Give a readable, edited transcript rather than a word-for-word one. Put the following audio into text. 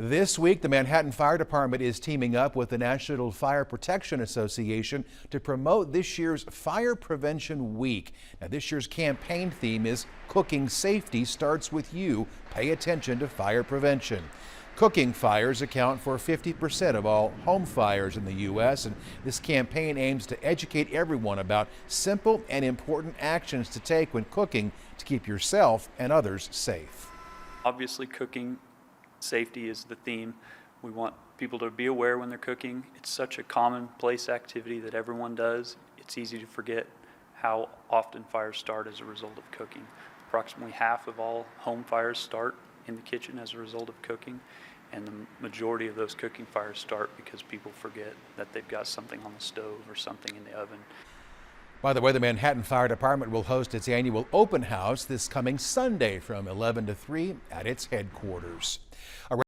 This week, the Manhattan Fire Department is teaming up with the National Fire Protection Association to promote this year's Fire Prevention Week. Now, this year's campaign theme is Cooking Safety Starts With You. Pay attention to fire prevention. Cooking fires account for 50% of all home fires in the U.S., and this campaign aims to educate everyone about simple and important actions to take when cooking to keep yourself and others safe. Obviously, cooking safety is the theme. We want people to be aware when they're cooking. It's such a commonplace activity that everyone does. It's easy to forget how often fires start as a result of cooking. Approximately half of all home fires start in the kitchen as a result of cooking, and the majority of those cooking fires start because people forget that they've got something on the stove or something in the oven. By the way, the Manhattan Fire Department will host its annual open house this coming Sunday from 11 to 3 at its headquarters.